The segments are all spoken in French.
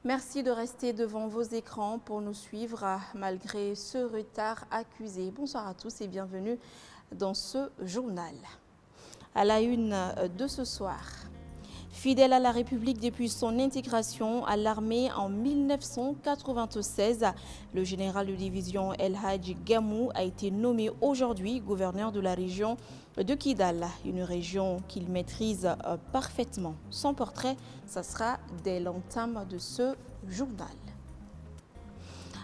Merci de rester devant vos écrans pour nous suivre malgré ce retard accusé. Bonsoir à tous et bienvenue dans ce journal. À la une de ce soir, fidèle à la République depuis son intégration à l'armée en 1996, le général de division El Hadji Gamou a été nommé aujourd'hui gouverneur de la région de Kidal, une région qu'il maîtrise parfaitement. Son portrait, ça sera dès l'entame de ce journal.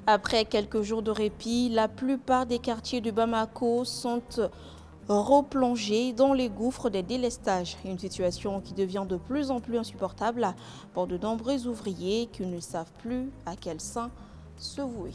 Après quelques jours de répit, la plupart des quartiers de Bamako sont replongés dans les gouffres des délestages. Une situation qui devient de plus en plus insupportable pour de nombreux ouvriers qui ne savent plus à quel saint se vouer.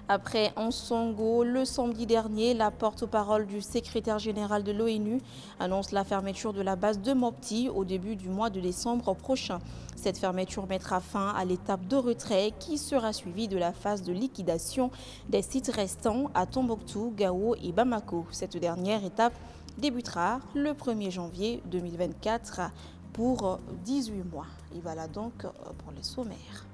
Après Ansongo, le samedi dernier, la porte-parole du secrétaire général de l'ONU annonce la fermeture de la base de Mopti au début du mois de décembre prochain. Cette fermeture mettra fin à l'étape de retrait qui sera suivie de la phase de liquidation des sites restants à Tombouctou, Gao et Bamako. Cette dernière étape débutera le 1er janvier 2024 pour 18 mois. Et voilà donc pour les sommaires.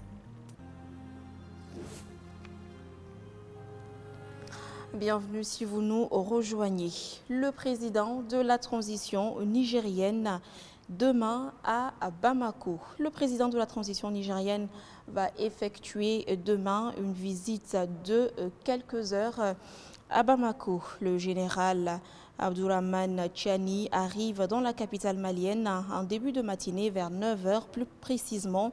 Bienvenue si vous nous rejoignez. Le président de la transition nigérienne demain à Bamako. Le président de la transition nigérienne va effectuer demain une visite de quelques heures à Bamako. Le général Abdourahmane Tchiani arrive dans la capitale malienne en début de matinée vers 9 h plus précisément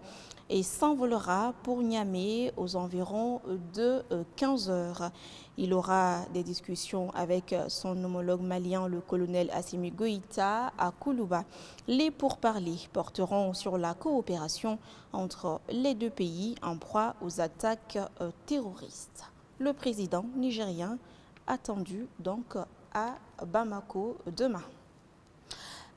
et s'envolera pour Niamey aux environs de 15 h. Il aura des discussions avec son homologue malien, le colonel Assimi Goïta, à Koulouba. Les pourparlers porteront sur la coopération entre les deux pays en proie aux attaques terroristes. Le président nigérien attendu donc à Bamako demain.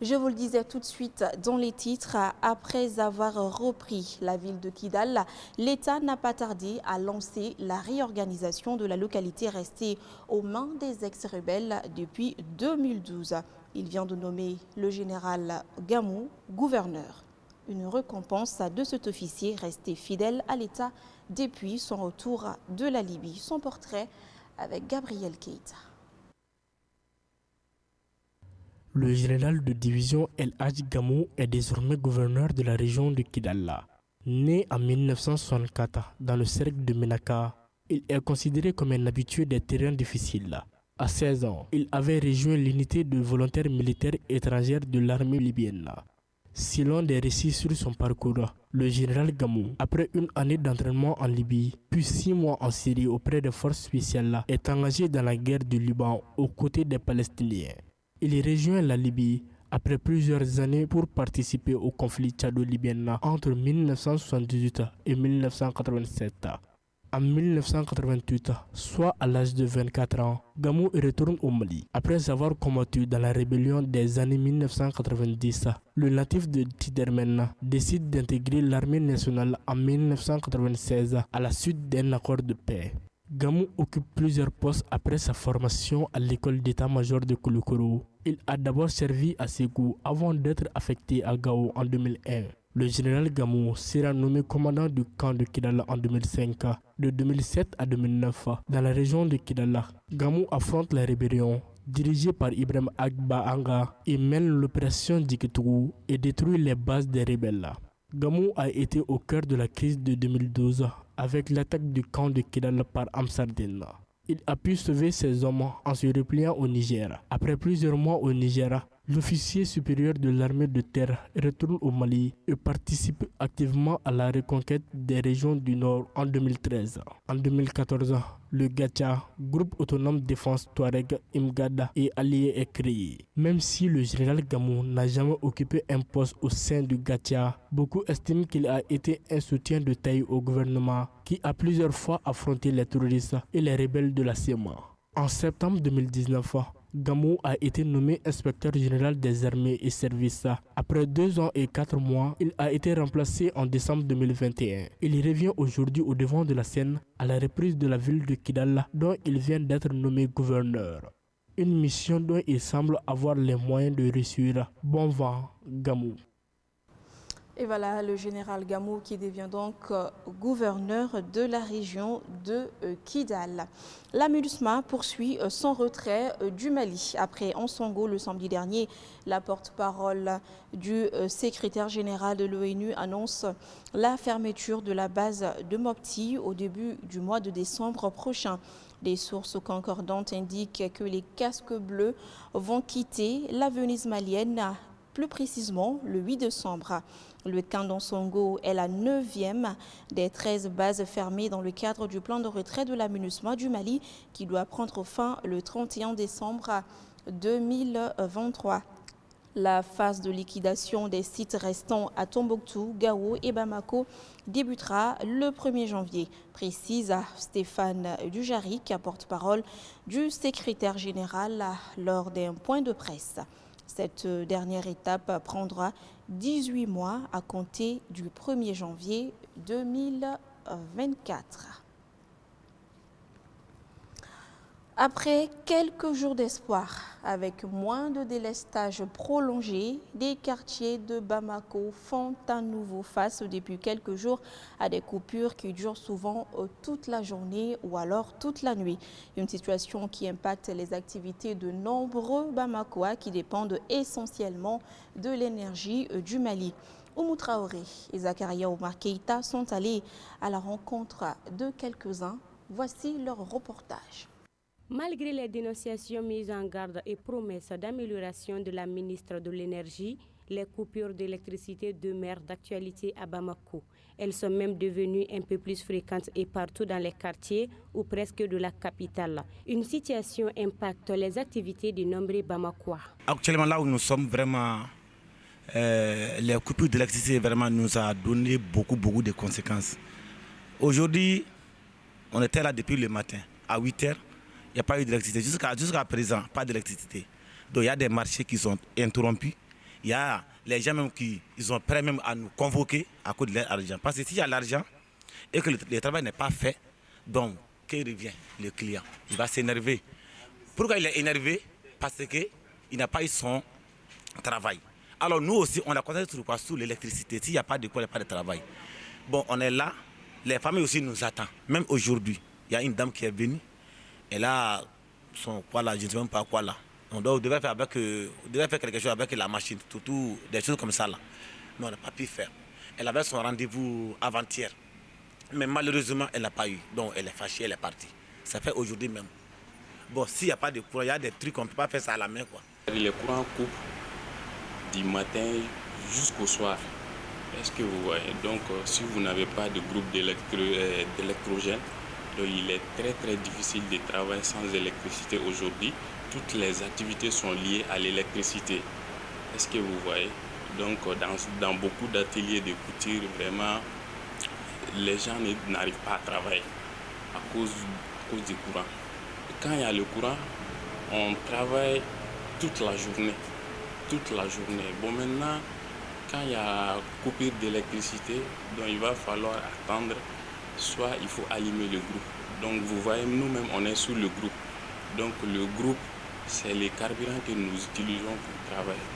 Je vous le disais tout de suite dans les titres, après avoir repris la ville de Kidal, l'État n'a pas tardé à lancer la réorganisation de la localité restée aux mains des ex-rebelles depuis 2012. Il vient de nommer le général Gamou gouverneur. Une récompense de cet officier resté fidèle à l'État depuis son retour de la Libye. Son portrait avec Gabriel Keïta. Le général de division El Hadji Gamou est désormais gouverneur de la région de Kidal. Né en 1964 dans le cercle de Menaka, il est considéré comme un habitué des terrains difficiles. À 16 ans, il avait rejoint l'unité de volontaires militaires étrangères de l'armée libyenne. Selon des récits sur son parcours, le général Gamou, après une année d'entraînement en Libye, puis 6 mois en Syrie auprès des forces spéciales, est engagé dans la guerre du Liban aux côtés des Palestiniens. Il rejoint la Libye après plusieurs années pour participer au conflit tchado-libyen entre 1978 et 1987. En 1988, soit à l'âge de 24 ans, Gamou retourne au Mali. Après avoir combattu dans la rébellion des années 1990, le natif de Tidermen décide d'intégrer l'armée nationale en 1996 à la suite d'un accord de paix. Gamou occupe plusieurs postes après sa formation à l'école d'état-major de Kouloukoro. Il a d'abord servi à Ségou avant d'être affecté à Gao en 2001. Le général Gamou sera nommé commandant du camp de Kidal en 2005. De 2007 à 2009, dans la région de Kidal, Gamou affronte la rébellion dirigée par Ibrahim Agba Anga et mène l'opération Diketougou et détruit les bases des rebelles. Gamou a été au cœur de la crise de 2012 avec l'attaque du camp de Kidal par Amsardine. Il a pu sauver ses hommes en se repliant au Niger. Après plusieurs mois au Niger, l'officier supérieur de l'armée de terre retourne au Mali et participe activement à la reconquête des régions du Nord en 2013. En 2014, le Gacha, groupe autonome défense Touareg Imgada et allié est créé. Même si le général Gamou n'a jamais occupé un poste au sein du Gacha, beaucoup estiment qu'il a été un soutien de taille au gouvernement qui a plusieurs fois affronté les terroristes et les rebelles de la CEMA. En septembre 2019, Gamou a été nommé inspecteur général des armées et services. Après 2 ans et 4 mois, il a été remplacé en décembre 2021. Il revient aujourd'hui au devant de la scène à la reprise de la ville de Kidal dont il vient d'être nommé gouverneur. Une mission dont il semble avoir les moyens de réussir. Bon vent, Gamou. Et voilà le général Gamou qui devient donc gouverneur de la région de Kidal. La MINUSMA poursuit son retrait du Mali. Après Ansongo le samedi dernier, la porte-parole du secrétaire général de l'ONU annonce la fermeture de la base de Mopti au début du mois de décembre prochain. Des sources concordantes indiquent que les casques bleus vont quitter la Venise malienne, plus précisément le 8 décembre. Le camp d'Ansongo est la 9e des 13 bases fermées dans le cadre du plan de retrait de la MINUSMA du Mali qui doit prendre fin le 31 décembre 2023. La phase de liquidation des sites restants à Tombouctou, Gao et Bamako débutera le 1er janvier, précise Stéphane Dujarric, porte-parole du secrétaire général lors d'un point de presse. Cette dernière étape prendra 18 mois à compter du 1er janvier 2024. Après quelques jours d'espoir, avec moins de délestage prolongé, des quartiers de Bamako font à nouveau face depuis quelques jours à des coupures qui durent souvent toute la journée ou alors toute la nuit. Une situation qui impacte les activités de nombreux Bamakois qui dépendent essentiellement de l'énergie du Mali. Oumou Traoré et Zakaria Omar Keïta sont allés à la rencontre de quelques-uns. Voici leur reportage. Malgré les dénonciations mises en garde et promesses d'amélioration de la ministre de l'Énergie, les coupures d'électricité demeurent d'actualité à Bamako. Elles sont même devenues un peu plus fréquentes et partout dans les quartiers ou presque de la capitale. Une situation impacte les activités de nombreux Bamakois. Actuellement, là où nous sommes, vraiment, les coupures d'électricité vraiment nous a donné beaucoup de conséquences. Aujourd'hui, on était là depuis le matin, à 8 h. Il n'y a pas eu d'électricité. Jusqu'à présent, pas d'électricité. Donc il y a des marchés qui sont interrompus. Il y a les gens même qui sont prêts même à nous convoquer à cause de l'argent. Parce que s'il y a l'argent et que le travail n'est pas fait, donc qu'il revient le client, il va s'énerver. Pourquoi il est énervé? Parce qu'il n'a pas eu son travail. Alors nous aussi, on a concentré sur quoi? Sur l'électricité. S'il n'y a pas de quoi, il n'y a pas de travail. Bon, on est là. Les familles aussi nous attendent. Même aujourd'hui, il y a une dame qui est venue. Elle a son quoi là, je ne sais même pas quoi là. On devait faire quelque chose avec la machine, tout des choses comme ça là. Mais on n'a pas pu faire. Elle avait son rendez-vous avant-hier. Mais malheureusement, elle n'a pas eu. Donc elle est fâchée, elle est partie. Ça fait aujourd'hui même. Bon, s'il n'y a pas de courant, il y a des trucs qu'on ne peut pas faire ça à la main quoi. Les courants coupent du matin jusqu'au soir. Est-ce que vous voyez? Donc si vous n'avez pas de groupe d'électrogène, il est très difficile de travailler sans électricité aujourd'hui. Toutes les activités sont liées à l'électricité. Est-ce que vous voyez? Donc dans beaucoup d'ateliers de couture, vraiment, les gens n'arrivent pas à travailler à cause du courant. Et quand il y a le courant, on travaille toute la journée. Bon, maintenant, quand il y a coupure d'électricité, donc il va falloir attendre. Soit il faut allumer le groupe. Donc vous voyez, nous-mêmes, on est sur le groupe. Donc le groupe, c'est les carburants que nous utilisons pour travailler.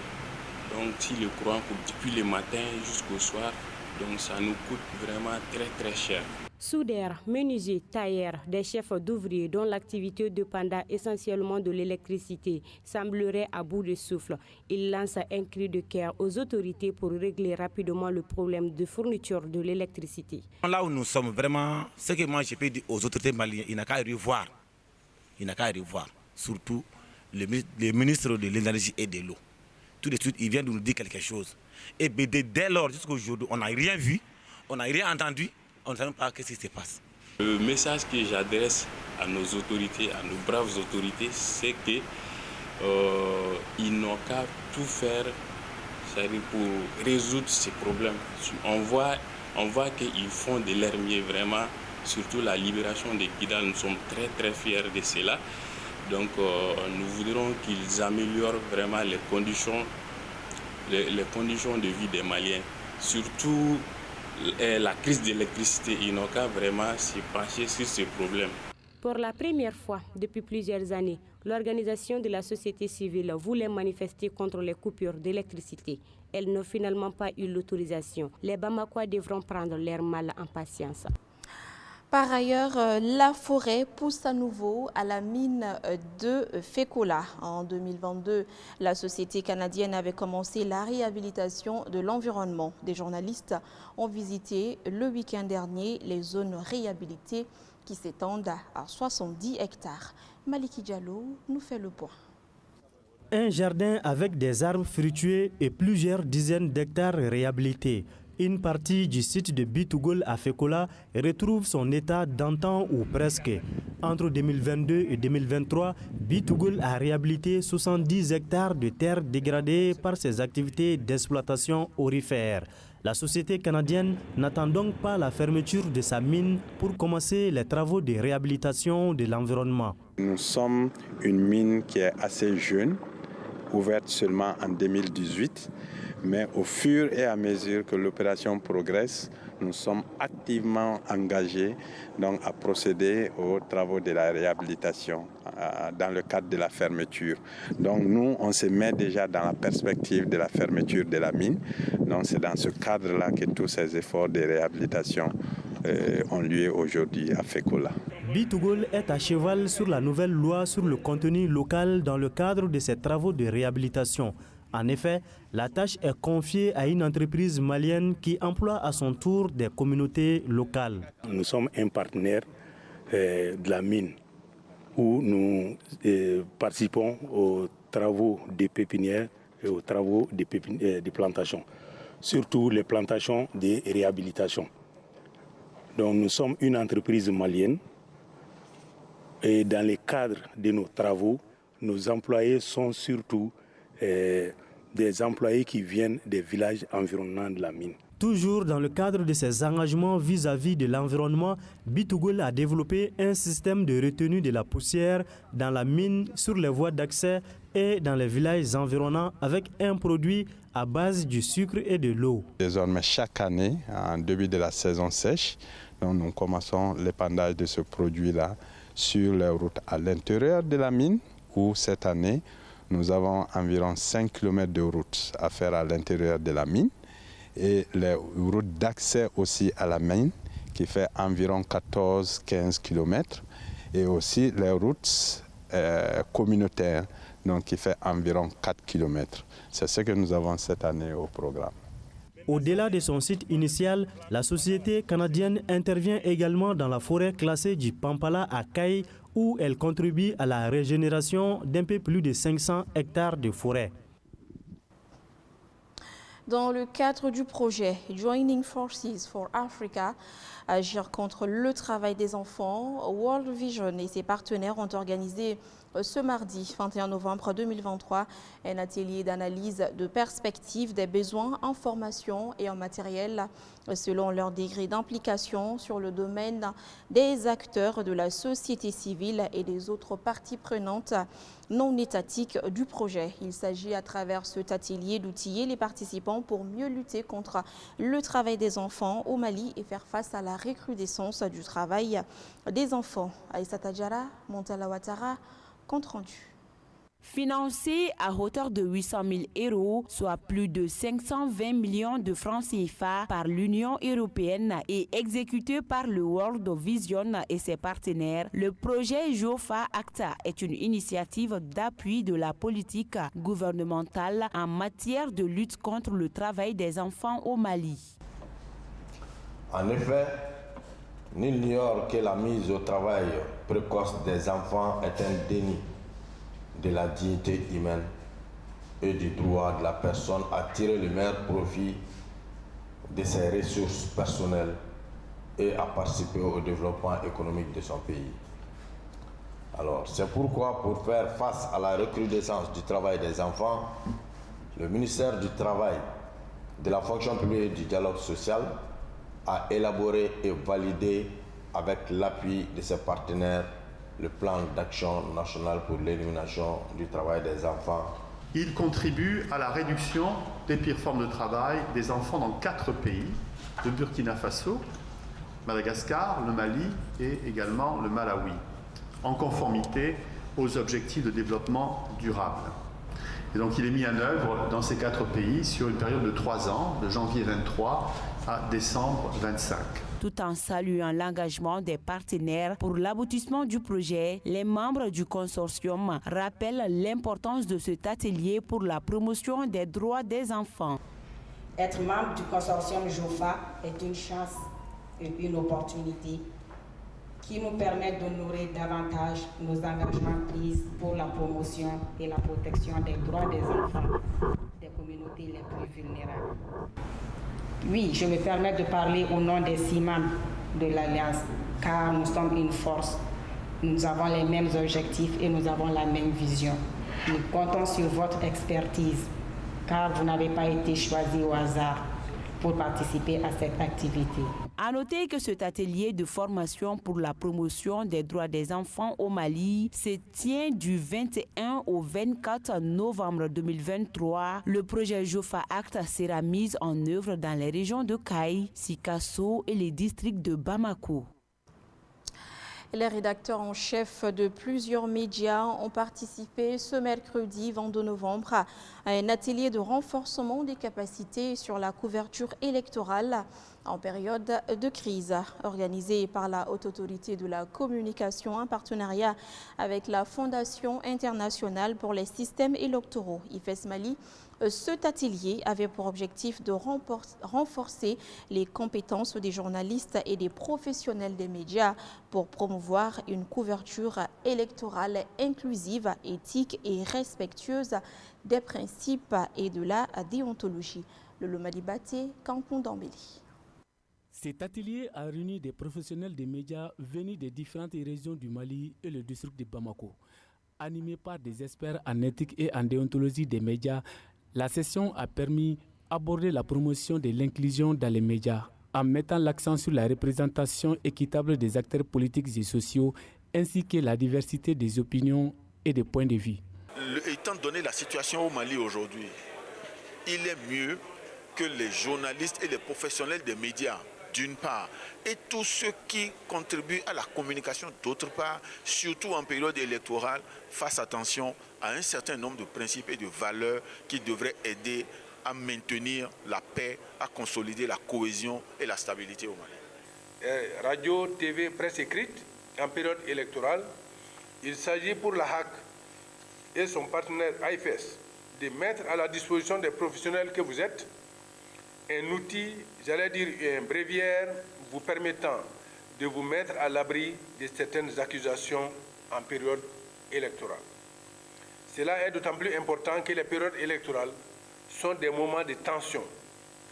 Donc si le courant coupe depuis le matin jusqu'au soir, donc ça nous coûte vraiment très cher. Soudeurs, menuisiers, tailleurs, des chefs d'ouvriers dont l'activité dépendait essentiellement de l'électricité sembleraient à bout de souffle. Ils lancent un cri de cœur aux autorités pour régler rapidement le problème de fourniture de l'électricité. Là où nous sommes vraiment, ce que moi je peux dire aux autorités maliennes, il n'a qu'à revoir. Surtout le ministre de l'Énergie et de l'eau. Tout de suite, il vient de nous dire quelque chose. Et dès lors, jusqu'à aujourd'hui, on n'a rien vu, on n'a rien entendu. On ne sait même pas ce qui se passe. Le message que j'adresse à nos autorités, à nos braves autorités, c'est qu'ils n'ont qu'à tout faire pour résoudre ces problèmes. On voit qu'ils font de leur mieux vraiment, surtout la libération de Kidal. Nous sommes très fiers de cela. Donc nous voudrons qu'ils améliorent vraiment les conditions de vie des Maliens. Surtout la crise d'électricité, ils n'ont qu'à vraiment se pencher sur ce problème. Pour la première fois depuis plusieurs années, l'organisation de la société civile voulait manifester contre les coupures d'électricité. Elles n'ont finalement pas eu l'autorisation. Les Bamakois devront prendre leur mal en patience. Par ailleurs, la forêt pousse à nouveau à la mine de Fekola. En 2022, la société canadienne avait commencé la réhabilitation de l'environnement. Des journalistes ont visité le week-end dernier les zones réhabilitées qui s'étendent à 70 hectares. Maliki Diallo nous fait le point. Un jardin avec des arbres fruitiers et plusieurs dizaines d'hectares réhabilités. Une partie du site de Bitougol à Fekola retrouve son état d'antan ou presque. Entre 2022 et 2023, Bitougol a réhabilité 70 hectares de terres dégradées par ses activités d'exploitation aurifère. La société canadienne n'attend donc pas la fermeture de sa mine pour commencer les travaux de réhabilitation de l'environnement. Nous sommes une mine qui est assez jeune, ouverte seulement en 2018. Mais au fur et à mesure que l'opération progresse, nous sommes activement engagés donc, à procéder aux travaux de la réhabilitation dans le cadre de la fermeture. Donc nous, on se met déjà dans la perspective de la fermeture de la mine. Donc c'est dans ce cadre-là que tous ces efforts de réhabilitation ont lieu aujourd'hui à Fekola. Bitougol est à cheval sur la nouvelle loi sur le contenu local dans le cadre de ces travaux de réhabilitation. En effet, la tâche est confiée à une entreprise malienne qui emploie à son tour des communautés locales. Nous sommes un partenaire de la mine où nous participons aux travaux des pépinières et aux travaux des plantations, surtout les plantations de réhabilitation. Donc nous sommes une entreprise malienne et dans le cadre de nos travaux, nos employés sont surtout des employés qui viennent des villages environnants de la mine. Toujours dans le cadre de ses engagements vis-à-vis de l'environnement, Bitougol a développé un système de retenue de la poussière dans la mine, sur les voies d'accès et dans les villages environnants avec un produit à base du sucre et de l'eau. Désormais, chaque année, en début de la saison sèche, nous commençons l'épandage de ce produit-là sur les routes à l'intérieur de la mine, où cette année, nous avons environ 5 km de routes à faire à l'intérieur de la mine et les routes d'accès aussi à la mine qui fait environ 14-15 km et aussi les routes communautaires donc qui fait environ 4 km. C'est ce que nous avons cette année au programme. Au-delà de son site initial, la société canadienne intervient également dans la forêt classée du Pampala à Kaye où elle contribue à la régénération d'un peu plus de 500 hectares de forêt. Dans le cadre du projet Joining Forces for Africa, agir contre le travail des enfants, World Vision et ses partenaires ont organisé ce mardi 21 novembre 2023 un atelier d'analyse de perspectives des besoins en formation et en matériel selon leur degré d'implication sur le domaine des acteurs de la société civile et des autres parties prenantes non étatiques du projet. Il s'agit à travers cet atelier d'outiller les participants pour mieux lutter contre le travail des enfants au Mali et faire face à la recrudescence du travail des enfants. Aïssata Diarra, Montala Ouattara, compte rendu. Financé à hauteur de 800 000 €, soit plus de 520 millions de francs CFA par l'Union européenne et exécuté par le World Vision et ses partenaires, le projet JOFA ACTA est une initiative d'appui de la politique gouvernementale en matière de lutte contre le travail des enfants au Mali. En effet, nul n'ignore que la mise au travail précoce des enfants est un déni de la dignité humaine et du droit de la personne à tirer le meilleur profit de ses ressources personnelles et à participer au développement économique de son pays. Alors, c'est pourquoi, pour faire face à la recrudescence du travail des enfants, le ministère du Travail, de la fonction publique et du dialogue social a élaboré et validé avec l'appui de ses partenaires le plan d'action national pour l'élimination du travail des enfants. Il contribue à la réduction des pires formes de travail des enfants dans 4 pays, le Burkina Faso, Madagascar, le Mali et également le Malawi. en conformité aux objectifs de développement durable. Et donc il est mis en œuvre dans ces 4 pays sur une période de 3 ans, de janvier 23 à décembre 25. Tout en saluant l'engagement des partenaires pour l'aboutissement du projet, les membres du consortium rappellent l'importance de cet atelier pour la promotion des droits des enfants. Être membre du consortium JOFA est une chance et une opportunité qui nous permet d'honorer davantage nos engagements pris pour la promotion et la protection des droits des enfants des communautés les plus vulnérables. Oui, je me permets de parler au nom des 6 membres de l'Alliance, car nous sommes une force. Nous avons les mêmes objectifs et nous avons la même vision. Nous comptons sur votre expertise, car vous n'avez pas été choisi au hasard pour participer à cette activité. À noter que cet atelier de formation pour la promotion des droits des enfants au Mali se tient du 21 au 24 novembre 2023. Le projet Jofa Act sera mis en œuvre dans les régions de Kaï, Sikasso et les districts de Bamako. Les rédacteurs en chef de plusieurs médias ont participé ce mercredi 22 novembre à un atelier de renforcement des capacités sur la couverture électorale en période de crise, organisé par la Haute Autorité de la Communication en partenariat avec la Fondation internationale pour les systèmes électoraux, IFES Mali. Cet atelier avait pour objectif de renforcer les compétences des journalistes et des professionnels des médias pour promouvoir une couverture électorale inclusive, éthique et respectueuse des principes et de la déontologie. Le Lomalibaté, Cancun d'Ambéli. Cet atelier a réuni des professionnels des médias venus des différentes régions du Mali et le district de Bamako. Animé par des experts en éthique et en déontologie des médias, la session a permis d'aborder la promotion de l'inclusion dans les médias en mettant l'accent sur la représentation équitable des acteurs politiques et sociaux ainsi que la diversité des opinions et des points de vue. Étant donné la situation au Mali aujourd'hui, il est mieux que les journalistes et les professionnels des médias, d'une part, et tous ceux qui contribuent à la communication, d'autre part, surtout en période électorale, fassent attention à un certain nombre de principes et de valeurs qui devraient aider à maintenir la paix, à consolider la cohésion et la stabilité au Mali. Radio, TV, presse écrite, en période électorale, il s'agit pour la HAC et son partenaire IFES de mettre à la disposition des professionnels que vous êtes un outil, j'allais dire un bréviaire, vous permettant de vous mettre à l'abri de certaines accusations en période électorale. Cela est d'autant plus important que les périodes électorales sont des moments de tension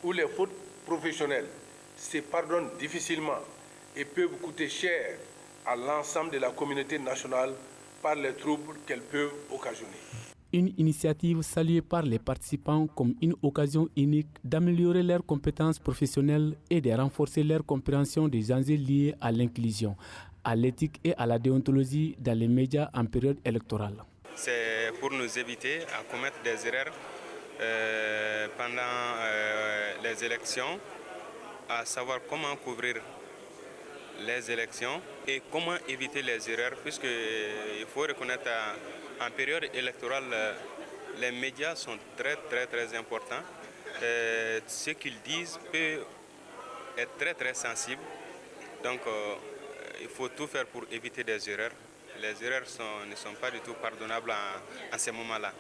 où les fautes professionnelles se pardonnent difficilement et peuvent coûter cher à l'ensemble de la communauté nationale par les troubles qu'elles peuvent occasionner. Une initiative saluée par les participants comme une occasion unique d'améliorer leurs compétences professionnelles et de renforcer leur compréhension des enjeux liés à l'inclusion, à l'éthique et à la déontologie dans les médias en période électorale. C'est pour nous éviter à commettre des erreurs pendant les élections, à savoir comment couvrir les élections et comment éviter les erreurs, puisqu'il faut reconnaître en période électorale, les médias sont très importants. Ce qu'ils disent peut être très sensible. Donc il faut tout faire pour éviter des erreurs. Les erreurs ne sont pas du tout pardonnables en ces moments-là.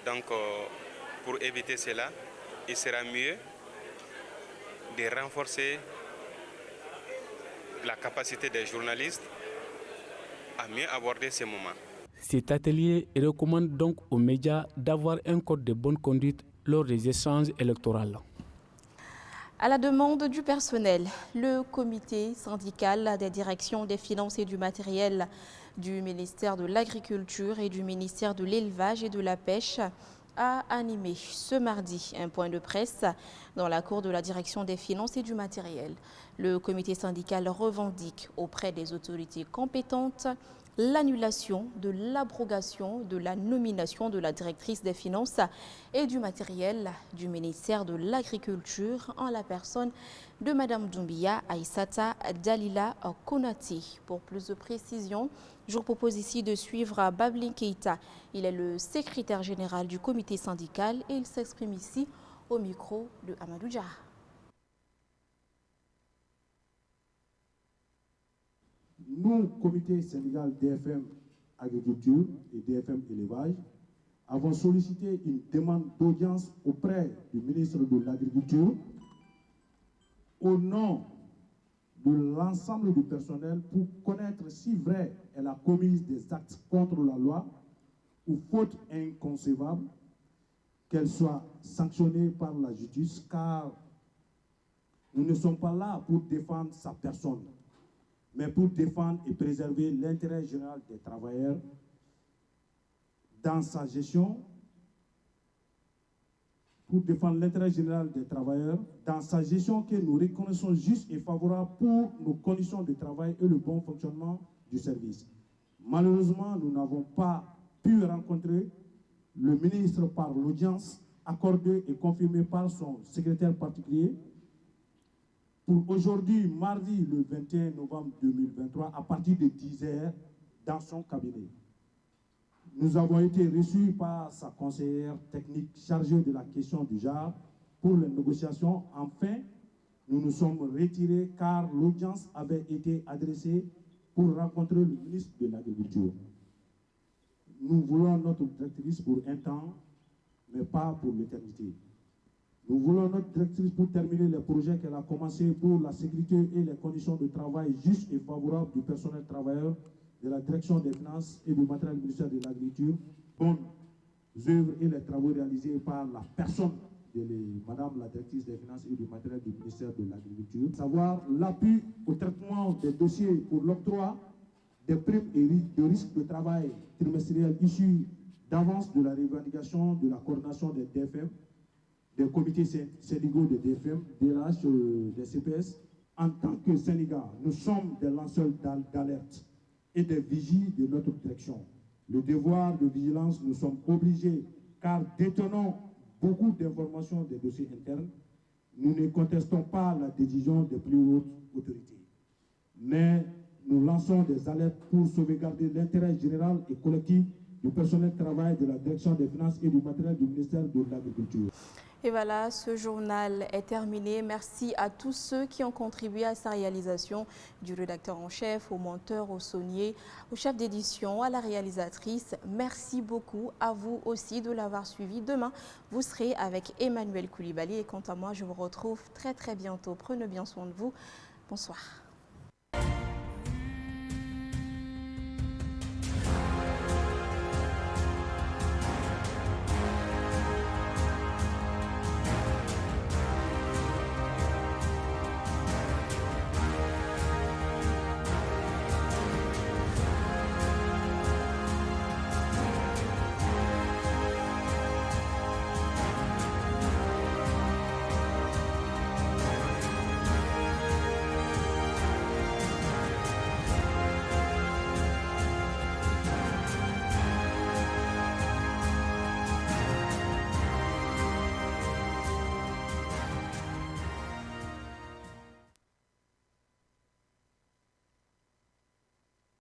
Donc pour éviter cela, il sera mieux de renforcer la capacité des journalistes à mieux aborder ces moments. Cet atelier recommande donc aux médias d'avoir un code de bonne conduite lors des échanges électoraux. À la demande du personnel, le comité syndical des directions des finances et du matériel du ministère de l'Agriculture et du ministère de l'Élevage et de la Pêche a animé ce mardi un point de presse dans la cour de la direction des finances et du matériel. Le comité syndical revendique auprès des autorités compétentes l'annulation de l'abrogation de la nomination de la directrice des finances et du matériel du ministère de l'Agriculture en la personne de Mme Doumbia Aïssata Dalila Konati. Pour plus de précisions, je vous propose ici de suivre Bablin Keïta. Il est le secrétaire général du comité syndical et il s'exprime ici au micro de Amadou Dia. Nous, comité syndical DFM Agriculture et DFM Élevage, avons sollicité une demande d'audience auprès du ministre de l'Agriculture au nom de l'ensemble du personnel pour connaître si vrai elle a commis des actes contre la loi ou faute inconcevable, qu'elle soit sanctionnée par la justice, car nous ne sommes pas là pour défendre sa personne, mais pour défendre et préserver l'intérêt général des travailleurs dans sa gestion, que nous reconnaissons juste et favorable pour nos conditions de travail et le bon fonctionnement du service. Malheureusement, nous n'avons pas pu rencontrer le ministre par l'audience accordée et confirmée par son secrétaire particulier pour aujourd'hui, mardi le 21 novembre 2023, à partir de 10h dans son cabinet. Nous avons été reçus par sa conseillère technique chargée de la question du genre pour les négociations. Enfin, nous nous sommes retirés car l'audience avait été adressée pour rencontrer le ministre de l'Agriculture. Nous voulons notre directrice pour un temps, mais pas pour l'éternité. Nous voulons notre directrice pour terminer les projets qu'elle a commencés pour la sécurité et les conditions de travail justes et favorables du personnel travailleur de la direction des finances et du matériel du ministère de l'Agriculture, bonnes œuvres et les travaux réalisés par la personne de Madame la directrice des finances et du matériel du ministère de l'Agriculture, savoir l'appui au traitement des dossiers pour l'octroi des primes et de risques de travail trimestriels issus d'avance de la revendication de la coordination des DFM, des comités syndicaux de DFM, DRH, des CPS. En tant que syndicat, nous sommes des lanceurs d'alerte et des vigiles de notre direction. Le devoir de vigilance, nous sommes obligés, car détenons beaucoup d'informations des dossiers internes. Nous ne contestons pas la décision des plus hautes autorités, mais nous lançons des alertes pour sauvegarder l'intérêt général et collectif du personnel de travail de la direction des finances et du matériel du ministère de l'Agriculture. Et voilà, ce journal est terminé. Merci à tous ceux qui ont contribué à sa réalisation, du rédacteur en chef, au monteur, au sonnier, au chef d'édition, à la réalisatrice. Merci beaucoup à vous aussi de l'avoir suivi. Demain, vous serez avec Emmanuel Koulibaly. Et quant à moi, je vous retrouve très bientôt. Prenez bien soin de vous. Bonsoir.